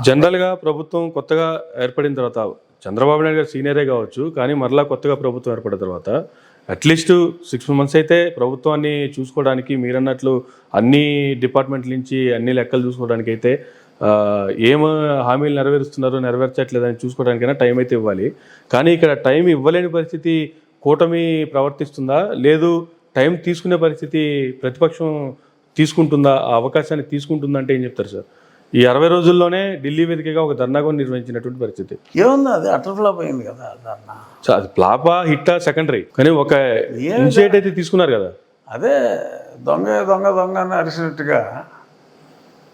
జనరల్గా ప్రభుత్వం కొత్తగా ఏర్పడిన తర్వాత చంద్రబాబు నాయుడు గారు సీనియరే కావచ్చు, కానీ మరలా కొత్తగా ప్రభుత్వం ఏర్పడిన తర్వాత అట్లీస్ట్ 6 months అయితే ప్రభుత్వాన్ని చూసుకోవడానికి మీరన్నట్లు అన్ని డిపార్ట్మెంట్ల నుంచి అన్ని లెక్కలు చూసుకోవడానికి అయితే ఏం హామీలు నెరవేరుస్తున్నారో నెరవేర్చట్లేదని చూసుకోవడానికైనా టైం అయితే ఇవ్వాలి. కానీ ఇక్కడ టైం ఇవ్వలేని పరిస్థితి కూటమి ప్రవర్తిస్తుందా, లేదు టైం తీసుకునే పరిస్థితి ప్రతిపక్షం తీసుకుంటుందా, ఆ అవకాశాన్ని తీసుకుంటుందా అంటే ఏం చెప్తారు సార్? ఈ 60 రోజుల్లోనే ఢిల్లీ వేదికగా ఒక ధర్నా కూడా నిర్వహించినటువంటి పరిస్థితి ఏముంది, అది అటర్ ఫ్లాప్ అయింది కదా ధర్నా. అది ఫ్లాపా హిట్టా సెకండరీ, కానీ ఒక ఇనిషియేట్ అయితే తీసుకున్నారు కదా. అదే దొంగ దొంగ దొంగ అని అరిసినట్టుగా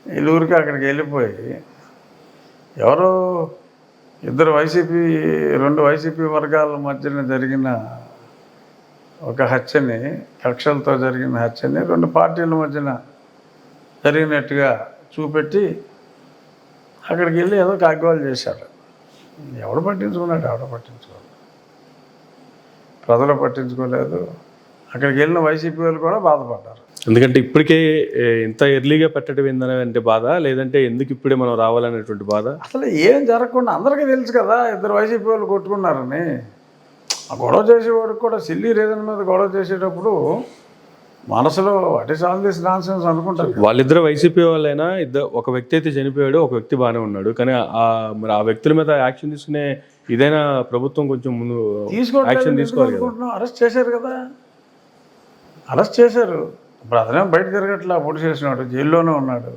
వీళ్ళూరికి అక్కడికి వెళ్ళిపోయి ఎవరో రెండు వైసీపీ వర్గాల మధ్యన జరిగిన ఒక హత్యని, కక్షలతో జరిగిన హత్యని 2 పార్టీల మధ్యన జరిగినట్టుగా చూపెట్టి అక్కడికి వెళ్ళి ఏదో కాగ్వాలు చేశారు. ఎవడు పట్టించుకున్నాడు? ప్రజలు పట్టించుకోలేదు. అక్కడికి వెళ్ళిన వైసీపీ వాళ్ళు కూడా బాధపడ్డారు. ఎందుకంటే ఇప్పటికే ఇంత ఎర్లీగా పెట్టడం ఏంటంటే బాధ, లేదంటే ఎందుకు ఇప్పుడే మనం రావాలనేటువంటి బాధ? అసలు ఏం జరగకుండా అందరికీ తెలుసు కదా 2 వైసీపీ వాళ్ళు కొట్టుకున్నారని. ఆ గొడవ చేసేవాడికి కూడా సిల్లీ రీజన్ మీద గొడవ చేసేటప్పుడు మనసులో what is all this nonsense అనుకుంటారు. వాళ్ళిద్దరు వైసీపీ వాళ్ళైనా ఒక వ్యక్తి అయితే చనిపోయాడు, ఒక వ్యక్తి బాగానే ఉన్నాడు. కానీ మరి ఆ వ్యక్తుల మీద యాక్షన్ తీసుకునే ఇదైనా ప్రభుత్వం కొంచెం ముందు యాక్షన్ తీసుకోవాలి కదా. అరెస్ట్ చేశారు కదా, అరెస్ట్ చేశారు. ఇప్పుడు అతనేం బయట తిరగట్లా, పొడి చేసినాడు, జైల్లోనే ఉన్నాడు.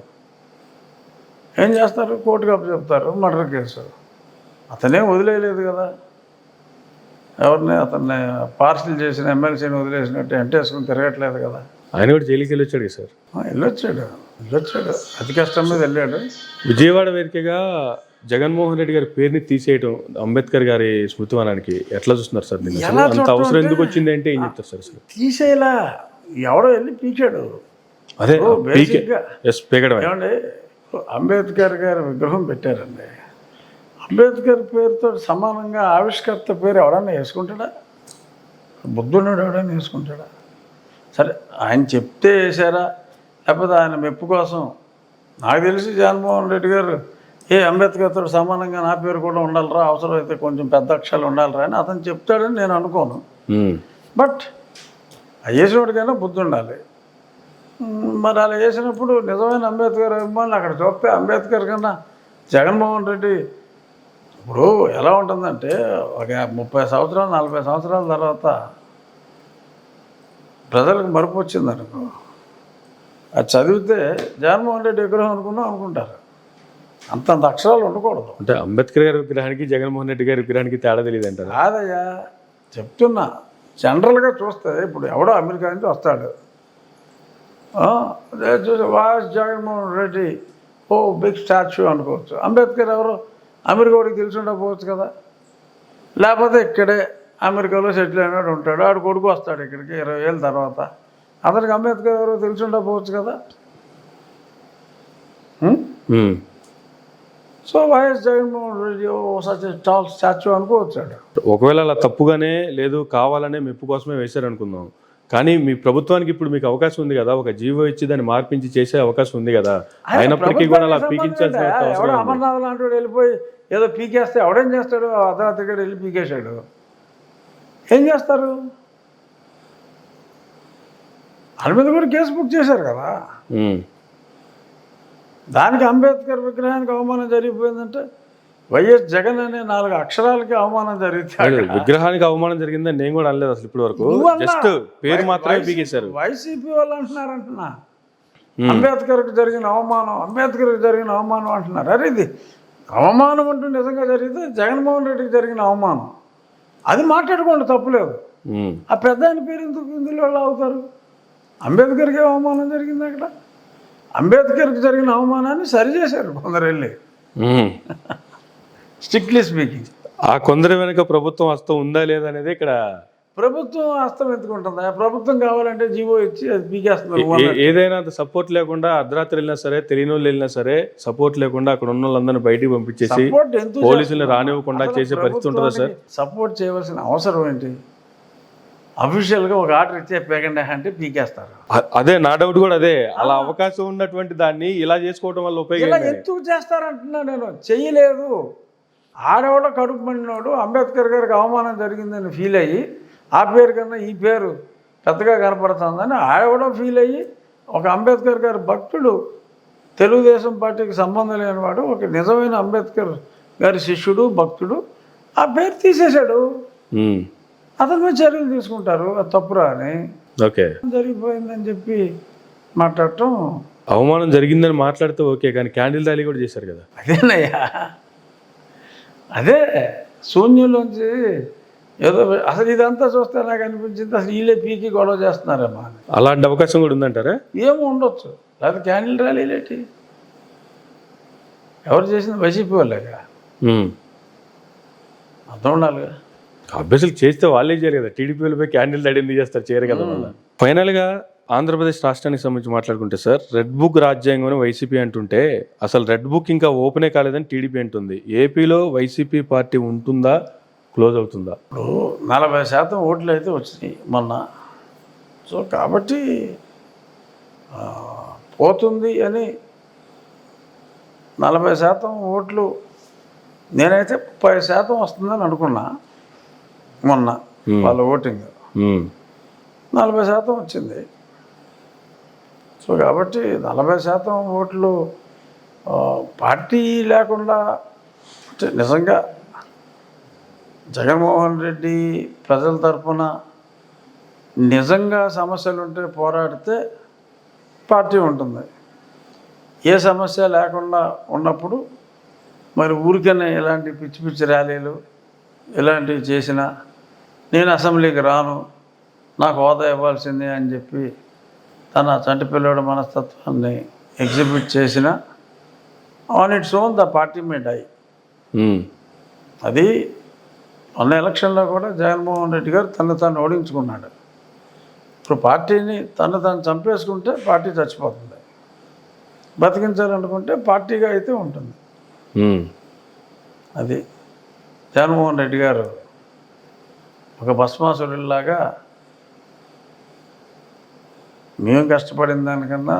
ఏం చేస్తారు? కోర్టుకు అప్పచెప్తారు, మర్డర్ కేసు. అతనేం వదిలేయలేదు కదా ఎవరిని. అతన్ని పార్సిల్ చేసిన ఎమ్మెల్సీని వదిలేసినట్టు ఎంటేసుకుని తిరగట్లేదు కదా. ఆయన కూడా జైలుకి వెళ్ళొచ్చాడు సార్. వెళ్ళొచ్చాడు, అతి కష్టం మీద వెళ్ళాడు. విజయవాడ వేదికగా జగన్మోహన్ రెడ్డి గారి పేరుని తీసేయడం అంబేద్కర్ గారి స్మృతివనానికి ఎట్లా చూస్తున్నారు సార్? అంత అవసరం ఎందుకు వచ్చింది అంటే ఏం చెప్తారు సార్? అసలు తీసేలా ఎవడో వెళ్ళి పీకాడు. అదే పీకడం. ఏమండి, అంబేద్కర్ గారి విగ్రహం పెట్టారండి. అంబేద్కర్ పేరుతో సమానంగా ఆవిష్కర్త పేరు ఎవడన్నా వేసుకుంటాడా? బుద్ధున్నాడు ఎవడన్నా వేసుకుంటాడా? సరే, ఆయన చెప్తే వేసారా, లేకపోతే ఆయన మెప్పు కోసం? నాకు తెలిసి జగన్మోహన్ రెడ్డి గారు అంబేద్కర్తో సమానంగా నా పేరు కూడా ఉండాలిరా, అవసరమైతే కొంచెం పెద్ద అక్షరాలు ఉండాలిరా అని అతను చెప్తాడని నేను అనుకోను. బట్ వేసినోడికైనా బుద్ధి ఉండాలి. మరి అలా వేసినప్పుడు నిజమైన అంబేద్కర్ అభిమానులు అక్కడ చూస్తే అంబేద్కర్ కన్నా జగన్మోహన్ రెడ్డి ఇప్పుడు ఎలా ఉంటుందంటే, ఒక 30 సంవత్సరాలు 40 సంవత్సరాల తర్వాత ప్రజలకు మరుపు వచ్చిందనుకో, అది చదివితే జగన్మోహన్ రెడ్డి విగ్రహం అనుకుంటారు. అంతంత అక్షరాలు ఉండకూడదు. అంటే అంబేద్కర్ గారి విగ్రహానికి జగన్మోహన్ రెడ్డి గారి విగ్రహానికి తేడా తెలియదు అంటారు. కాదయ్యా, చెప్తున్నా. జనరల్గా చూస్తే ఇప్పుడు ఎవడో అమెరికా నుంచి వస్తాడు, చూసి వాయిస్ జగన్మోహన్ రెడ్డి బిగ్ స్టాచ్యూ అనుకోవచ్చు. అంబేద్కర్ ఎవరు అమెరికాడికి తెలిసి ఉండకపోవచ్చు కదా. లేకపోతే ఇక్కడే అమెరికాలో సెటిల్ అయినాడు ఉంటాడు, ఆడు కొడుకు వస్తాడు ఇక్కడికి 20 ఏళ్ళ తర్వాత, అతనికి అంబేద్కర్ ఎవరో తెలిసి ఉండకపోవచ్చు కదా. So YS Jaganmohan Reddy such tall statue అనుకోవచ్చాడు. ఒకవేళ అలా తప్పుగానే లేదు, కావాలనే మెప్పు కోసమే వేశారు అనుకుందాం. కానీ మీ ప్రభుత్వానికి ఇప్పుడు మీకు అవకాశం ఉంది కదా, ఒక జీవో ఇచ్చి దాన్ని మార్పించి చేసే అవకాశం ఉంది కదా. అయినప్పటికీ కూడా అలా పీకించాల్సిన ఎవడో అమర్నాథ్ లాంటి వాడు వెళ్ళిపోయి ఏదో పీకేస్తే ఎవడేం చేస్తాడు? అర్ధరాత్రి వెళ్ళి పీకేశాడు, ఏం చేస్తారు? వాళ్ళ మీద కూడా కేసు బుక్ చేశారు కదా. దానికి అంబేద్కర్ విగ్రహానికి అవమానం జరిగిపోయిందంటే వైఎస్ జగన్ అనే 4 అక్షరాలకి అవమానం జరిగింది. విగ్రహానికి అవమానం జరిగిందని నేను కూడా అనలేదు అసలు ఇప్పటి వరకు. జస్ట్ పేరు మాత్రమే పీకేశారు. వైసీపీ వాళ్ళు అంటున్నారంటున్నా అంబేద్కర్కి జరిగిన అవమానం అంటున్నారు. అరే, ఇది అవమానం అంటూ నిజంగా జరిగితే జగన్మోహన్ రెడ్డికి జరిగిన అవమానం అది మాట్లాడుకోండి, తప్పులేదు. ఆ పెద్ద ఆయన పేరు ఎందుకు ఇందులో వాళ్ళు అవుతారు? అంబేద్కర్కి అవమానం జరిగింది. అక్కడ అంబేద్కర్కి జరిగిన అవమానాన్ని సరిచేశారు కొందరు వెళ్ళి. స్ట్రిక్ట్లీ స్పీకింగ్, ఆ కొందరి వెనక ప్రభుత్వం హస్తం ఉందా లేదా అనేది ఇక్కడ. ప్రభుత్వం హస్తం ఎందుకుంటుందా? ప్రభుత్వం కావాలంటే జీవో ఇచ్చి అది పీకేస్తున్నారు. ఏదైనా అంత సపోర్ట్ లేకుండా అర్ధరాత్రి వెళ్ళినా సరే, తెలియని వాళ్ళు వెళ్ళినా సరే, సపోర్ట్ లేకుండా అక్కడ ఉన్న వాళ్ళందరినీ బయటికి పంపించేసి పోలీసులు రానివ్వకుండా చేసే పరిస్థితి ఉంటుందా సార్? సపోర్ట్ చేయవలసిన అవసరం ఏంటి? అఫీషియల్గా ఒక ఆర్డర్ ఇచ్చే పేకండి అంటే పీకేస్తారు. అదే నా డౌట్ కూడా అదే, అలా అవకాశం ఉన్నటువంటి దాన్ని ఇలా చేసుకోవడం వల్ల ఉపయోగం ఇలా ఏంటి? ఎందుకు చేస్తారంటున్నా నేను. చెయ్యలేదు, ఆడవాళ్ళ కడుపు మండినోడు అంబేద్కర్ గారికి అవమానం జరిగిందని ఫీల్ అయ్యి ఆ పేరు కన్నా ఈ పేరు పెద్దగా కనపడుతుందని ఆడవాళ్ళ ఫీల్ అయ్యి ఒక అంబేద్కర్ గారి భక్తుడు, తెలుగుదేశం పార్టీకి సంబంధం లేనివాడు, ఒక నిజమైన అంబేద్కర్ గారి శిష్యుడు భక్తుడు ఆ పేరు తీసేశాడు. అతని మీద చర్యలు తీసుకుంటారు, అది తప్పురా అని. ఓకే, జరిగిపోయిందని చెప్పి మాట్లాడటం. అవమానం జరిగిందని మాట్లాడితే ఓకే, కానీ క్యాండిల్ ర్యాలీ కూడా చేశారు కదా. అదేనయ్యా, అదే శూన్యంలోంచి ఏదో అసలు ఇదంతా చూస్తే నాకు అనిపించింది అసలు వీళ్ళే పీకి గొడవ చేస్తున్నారేమో అని. అలాంటి అవకాశం కూడా ఉందంటారా? ఏమో ఉండొచ్చు, లేకపోతే క్యాండిల్ ర్యాలీలేటి ఎవరు చేసింది? వైసీపీ వాళ్ళేగా, అర్థం ఉండాలిగా. అభ్యర్థులు చేస్తే వాళ్ళే చేయాలి కదా, టీడీపీ వాళ్ళపై క్యాండిల్ ర్యాలీ ఎందుకు చేస్తారు? చేయరు కదా. ఫైనల్గా ఆంధ్రప్రదేశ్ రాష్ట్రానికి సంబంధించి మాట్లాడుకుంటే సార్, రెడ్ బుక్ రాజ్యాంగం వైసీపీ అంటుంటే అసలు రెడ్ బుక్ ఇంకా ఓపెనే కాలేదని టీడీపీ అంటుంది. ఏపీలో వైసీపీ పార్టీ ఉంటుందా, క్లోజ్ అవుతుందా? ఇప్పుడు 40% ఓట్లు అయితే వచ్చినాయి మొన్న. సో కాబట్టి పోతుంది అని 40% ఓట్లు, నేనైతే 30% వస్తుందని అనుకున్నా మొన్న వాళ్ళ ఓటింగ్. 40% వచ్చింది. సో కాబట్టి 40% ఓట్లు పార్టీ లేకుండా అంటే నిజంగా జగన్మోహన్ రెడ్డి ప్రజల తరఫున నిజంగా సమస్యలు ఉంటే పోరాడితే పార్టీ ఉంటుంది. ఏ సమస్య లేకుండా ఉన్నప్పుడు మరి ఊరికనే ఇలాంటి పిచ్చి పిచ్చి ర్యాలీలు ఇలాంటివి చేసినా, నేను అసెంబ్లీకి రాను, నాకు హోదా ఇవ్వాల్సిందే అని చెప్పి తన చంటిపిల్లడు మనస్తత్వాన్ని ఎగ్జిబిట్ చేసిన on its own the party may die. అది మొన్న ఎలక్షన్లో కూడా జగన్మోహన్ రెడ్డి గారు తను తాను ఓడించుకున్నాడు. ఇప్పుడు పార్టీని తను తాను చంపేసుకుంటే పార్టీ చచ్చిపోతుంది, బతికించాలనుకుంటే పార్టీగా అయితే ఉంటుంది. అది జగన్మోహన్ రెడ్డి గారు ఒక భస్మాసురులాగా మేము కష్టపడిన దానికన్నా,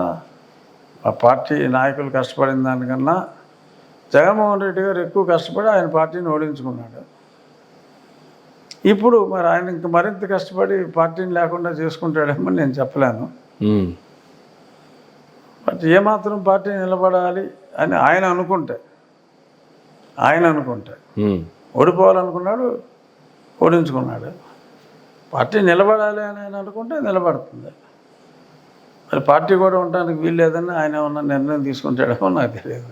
ఆ పార్టీ నాయకులు కష్టపడిన దానికన్నా జగన్మోహన్ రెడ్డి గారు ఎక్కువ కష్టపడి ఆయన పార్టీని ఓడించుకున్నాడు. ఇప్పుడు మరి ఆయన ఇంక మరింత కష్టపడి పార్టీని లేకుండా చేసుకుంటాడేమో నేను చెప్పలేను. బట్ ఏమాత్రం పార్టీ నిలబడాలి అని ఆయన అనుకుంటే ఓడిపోవాలనుకున్నాడు, ఓడించుకున్నాడు. పార్టీ నిలబడాలి అని ఆయన అనుకుంటే నిలబడుతుంది. మరి పార్టీ కూడా ఉండడానికి వీల్లేదని ఆయన ఏమన్నా నిర్ణయం తీసుకుంటాడేమో నాకు తెలియదు.